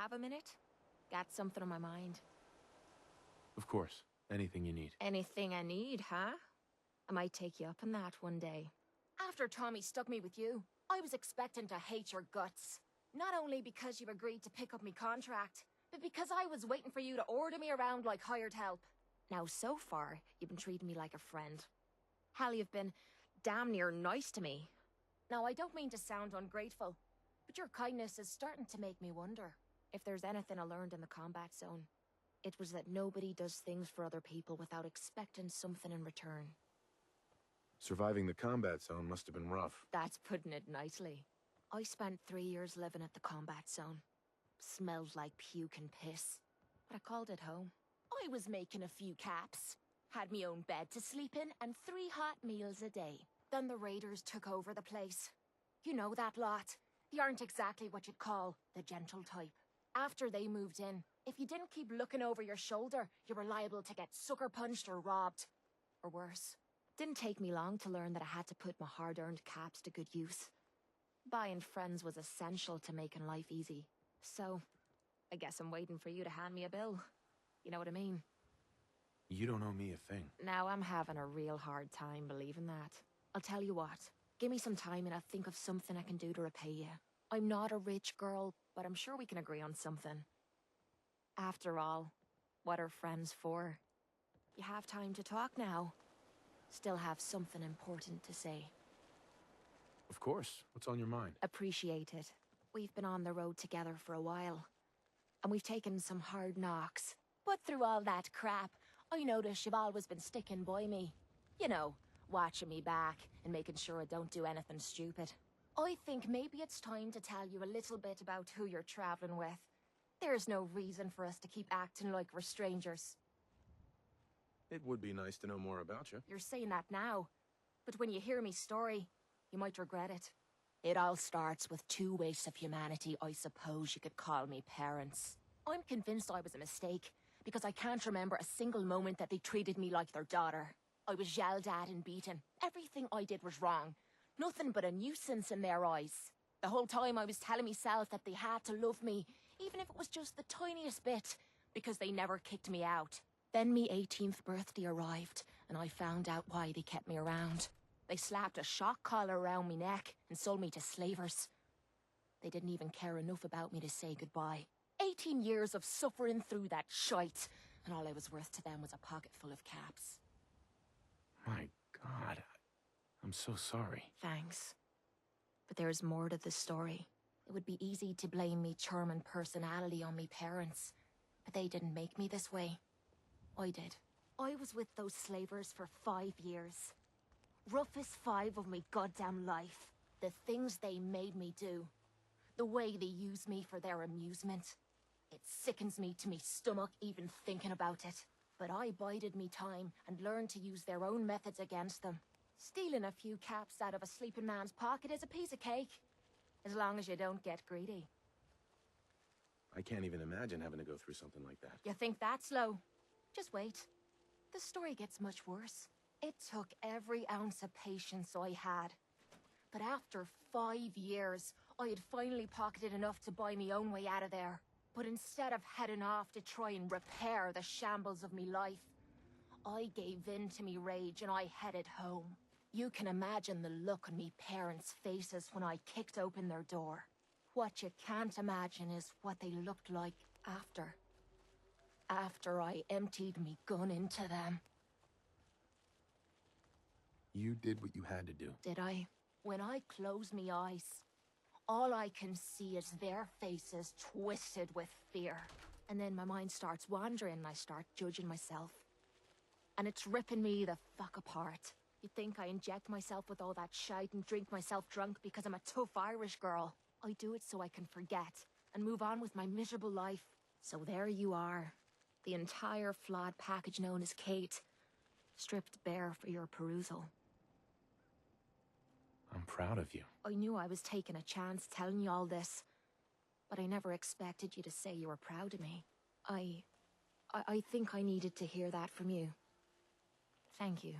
have a minute? Got something on my mind. Of course. Anything you need. Anything I need, huh? I might take you up on that one day. After Tommy stuck me with you, I was expecting to hate your guts. Not only because you agreed to pick up me contract, but because I was waiting for you to order me around like hired help. Now, so far, you've been treating me like a friend. Hell, you've been damn near nice to me. Now, I don't mean to sound ungrateful, but your kindness is starting to make me wonder. If there's anything I learned in the combat zone, it was that nobody does things for other people without expecting something in return. Surviving the combat zone must have been rough. That's putting it nicely. I spent 3 years living at the combat zone. Smelled like puke and piss, but I called it home. I was making a few caps, had me own bed to sleep in, and 3 hot meals a day. Then the raiders took over the place. You know that lot. They aren't exactly what you'd call the gentle type. After they moved in, if you didn't keep looking over your shoulder, you were liable to get sucker punched or robbed. Or worse. Didn't take me long to learn that I had to put my hard-earned caps to good use. Buying friends was essential to making life easy. So, I guess I'm waiting for you to hand me a bill. You know what I mean? You don't owe me a thing. Now I'm having a real hard time believing that. I'll tell you what. Give me some time and I'll think of something I can do to repay you. I'm not a rich girl, but I'm sure we can agree on something. After all, what are friends for? You have time to talk now. Still have something important to say. Of course. What's on your mind? Appreciate it. We've been on the road together for a while. And we've taken some hard knocks. But through all that crap, I notice you've always been sticking by me. You know, watching me back and making sure I don't do anything stupid. I think maybe it's time to tell you a little bit about who you're traveling with. There's no reason for us to keep acting like we're strangers. It would be nice to know more about you. You're saying that now. But when you hear me story, you might regret it. It all starts with 2 wastes of humanity I suppose you could call me parents. I'm convinced I was a mistake, because I can't remember a single moment that they treated me like their daughter. I was yelled at and beaten. Everything I did was wrong. Nothing but a nuisance in their eyes. The whole time I was telling myself that they had to love me, even if it was just the tiniest bit, because they never kicked me out. Then me 18th birthday arrived, and I found out why they kept me around. They slapped a shock collar around me neck and sold me to slavers. They didn't even care enough about me to say goodbye. 18 years of suffering through that shite, and all I was worth to them was a pocket full of caps. My God. I'm so sorry. Thanks. But there's more to the story. It would be easy to blame me charming personality on me parents, but they didn't make me this way. I did. I was with those slavers for 5 years. Roughest 5 of me goddamn life. The things they made me do. The way they used me for their amusement. It sickens me to me stomach even thinking about it. But I bided me time and learned to use their own methods against them. Stealing a few caps out of a sleeping man's pocket is a piece of cake. As long as you don't get greedy. I can't even imagine having to go through something like that. You think that's low? Just wait. The story gets much worse. It took every ounce of patience I had. But after 5 years, I had finally pocketed enough to buy me own way out of there. But instead of heading off to try and repair the shambles of me life, I gave in to me rage and I headed home. You can imagine the look on me parents' faces when I kicked open their door. What you can't imagine is what they looked like after. After I emptied me gun into them. You did what you had to do. Did I? When I close me eyes, all I can see is their faces twisted with fear. And then my mind starts wandering and I start judging myself. And it's ripping me the fuck apart. You think I inject myself with all that shite and drink myself drunk because I'm a tough Irish girl. I do it so I can forget and move on with my miserable life. So there you are. The entire flawed package known as Cait, stripped bare for your perusal. I'm proud of you. I knew I was taking a chance telling you all this, but I never expected you to say you were proud of me. I think I needed to hear that from you. Thank you.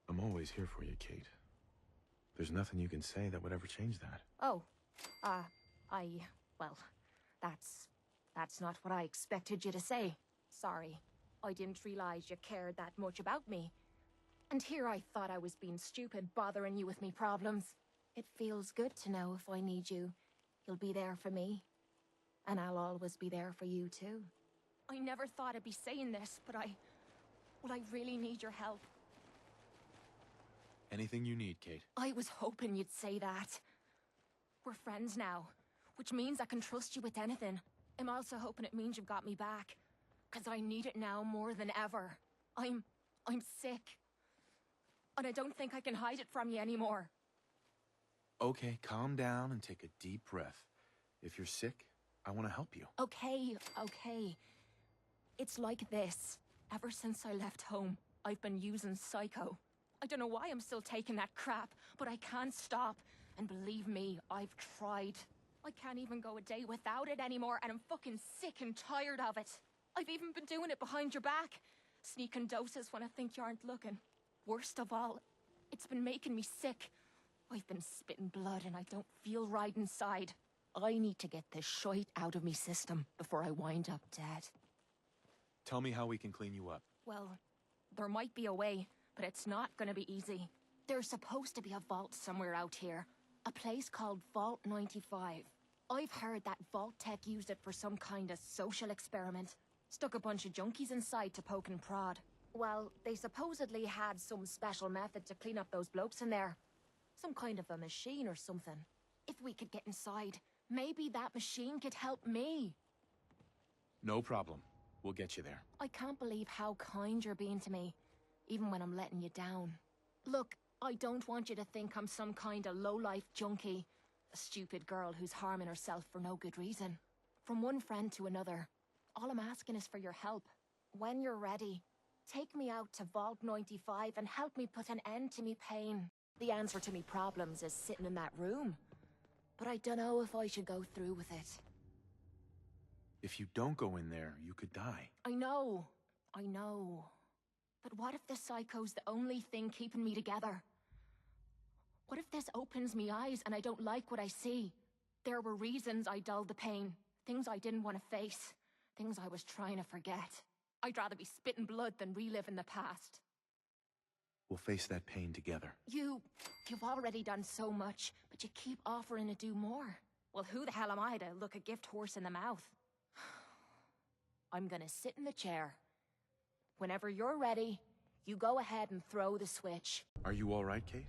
I'm always here for you, Cait. There's nothing you can say that would ever change that. Oh, well, That's not what I expected you to say. Sorry. I didn't realize you cared that much about me. And here I thought I was being stupid, bothering you with me problems. It feels good to know if I need you, you'll be there for me. And I'll always be there for you too. I never thought I'd be saying this, but I really need your help. Anything you need, Cait. I was hoping you'd say that. We're friends now, which means I can trust you with anything. I'm also hoping it means you've got me back, 'cause I need it now more than ever. I'm sick. And I don't think I can hide it from you anymore. Okay, calm down and take a deep breath. If you're sick, I want to help you. Okay. It's like this. Ever since I left home, I've been using Psycho. I don't know why I'm still taking that crap, but I can't stop. And believe me, I've tried. I can't even go a day without it anymore, and I'm fucking sick and tired of it. I've even been doing it behind your back. Sneaking doses when I think you aren't looking. Worst of all, it's been making me sick. I've been spitting blood and I don't feel right inside. I need to get this shite out of me system before I wind up dead. Tell me how we can clean you up. Well, there might be a way, but it's not gonna be easy. There's supposed to be a vault somewhere out here. A place called Vault 95. I've heard that Vault Tech used it for some kind of social experiment. Stuck a bunch of junkies inside to poke and prod. Well, they supposedly had some special method to clean up those blokes in there. Some kind of a machine or something. If we could get inside, maybe that machine could help me. No problem. We'll get you there. I can't believe how kind you're being to me, even when I'm letting you down. Look, I don't want you to think I'm some kind of low-life junkie. A stupid girl who's harming herself for no good reason. From one friend to another. All I'm asking is for your help. When you're ready, take me out to Vault 95 and help me put an end to me pain. The answer to me problems is sitting in that room. But I don't know if I should go through with it. If you don't go in there, you could die. I know. But what if the Psycho's the only thing keeping me together? What if this opens me eyes and I don't like what I see? There were reasons I dulled the pain. Things I didn't want to face. Things I was trying to forget. I'd rather be spitting blood than reliving the past. We'll face that pain together. You've already done so much, but you keep offering to do more. Well, who the hell am I to look a gift horse in the mouth? I'm gonna sit in the chair. Whenever you're ready, you go ahead and throw the switch. Are you all right, Cait?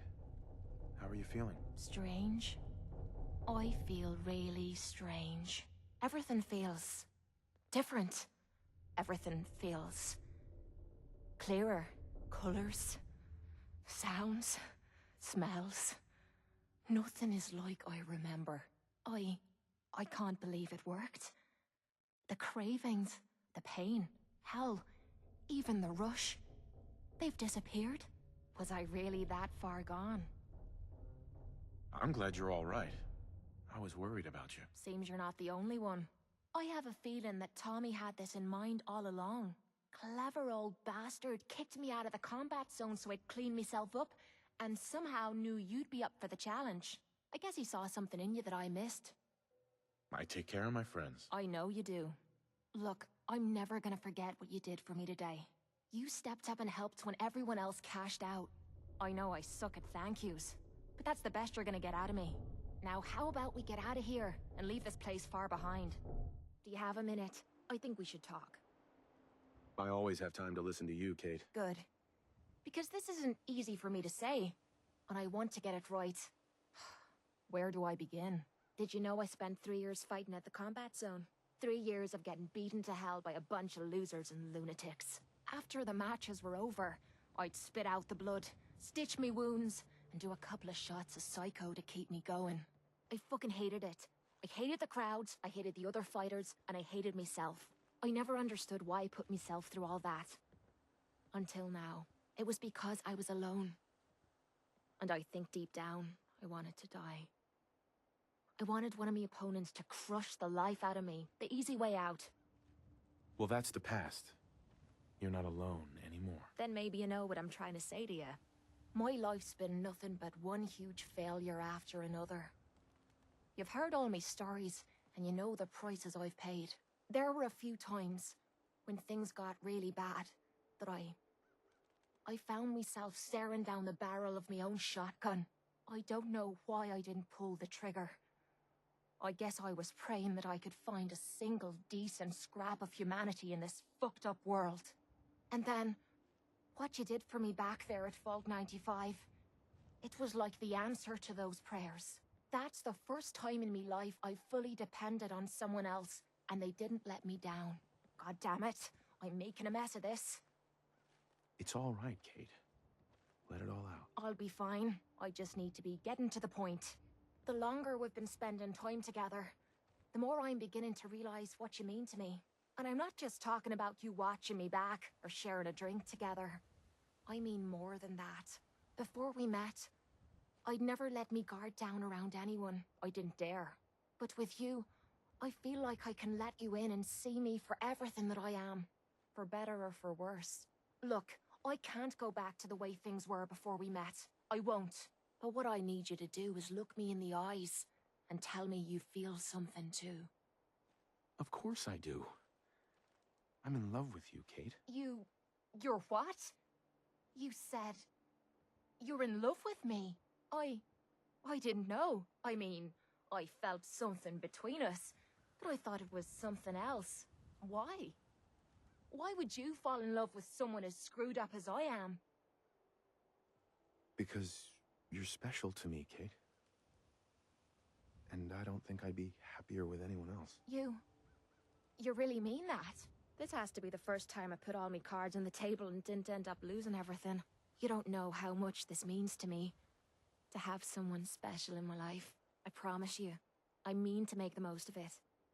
How are you feeling? Strange. I feel really strange. Everything feels different. Everything feels clearer. Colors, sounds, smells. Nothing is like I remember. I can't believe it worked. The cravings, the pain, hell, even the rush. They've disappeared. Was I really that far gone? I'm glad you're all right. I was worried about you. Seems you're not the only one. I have a feeling that Tommy had this in mind all along. Clever old bastard kicked me out of the combat zone so I'd clean myself up, and somehow knew you'd be up for the challenge. I guess he saw something in you that I missed. I take care of my friends. I know you do. Look, I'm never gonna forget what you did for me today. You stepped up and helped when everyone else cashed out. I know I suck at thank yous, but that's the best you're gonna get out of me. Now how about we get out of here and leave this place far behind? Do you have a minute? I think we should talk. I always have time to listen to you, Cait. Good. Because this isn't easy for me to say, and I want to get it right. Where do I begin? Did you know I spent 3 years fighting at the combat zone? 3 years of getting beaten to hell by a bunch of losers and lunatics. After the matches were over, I'd spit out the blood, stitch me wounds, and do a couple of shots of Psycho to keep me going. I fucking hated it. I hated the crowds, I hated the other fighters, and I hated myself. I never understood why I put myself through all that. Until now. It was because I was alone. And I think deep down, I wanted to die. I wanted one of my opponents to crush the life out of me. The easy way out. Well, that's the past. You're not alone anymore. Then maybe you know what I'm trying to say to you. My life's been nothing but one huge failure after another. You've heard all my stories, And you know the prices I've paid. There were a few times when things got really bad that I found myself staring down the barrel of my own shotgun. I don't know why I didn't pull the trigger. I guess I was praying that I could find a single decent scrap of humanity in this fucked up world. And then, what you did for me back there at Vault 95, it was like the answer to those prayers. That's the first time in me life I've fully depended on someone else, and they didn't let me down. God damn it, I'm making a mess of this. It's all right, Cait. Let it all out. I'll be fine. I just need to be getting to the point. The longer we've been spending time together, the more I'm beginning to realize what you mean to me. And I'm not just talking about you watching me back or sharing a drink together. I mean more than that. Before we met, I'd never let me guard down around anyone. I didn't dare. But with you, I feel like I can let you in and see me for everything that I am. For better or for worse. Look, I can't go back to the way things were before we met. I won't. But what I need you to do is look me in the eyes and tell me you feel something too. Of course I do. I'm in love with you, Cait. You're what? You said you're in love with me. I didn't know. I mean, I felt something between us, but I thought it was something else. Why? Why would you fall in love with someone as screwed up as I am? Because you're special to me, Cait. And I don't think I'd be happier with anyone else. You really mean that? This has to be the first time I put all my cards on the table and didn't end up losing everything. You don't know how much this means to me. To have someone special in my life. I promise you. I mean to make the most of it.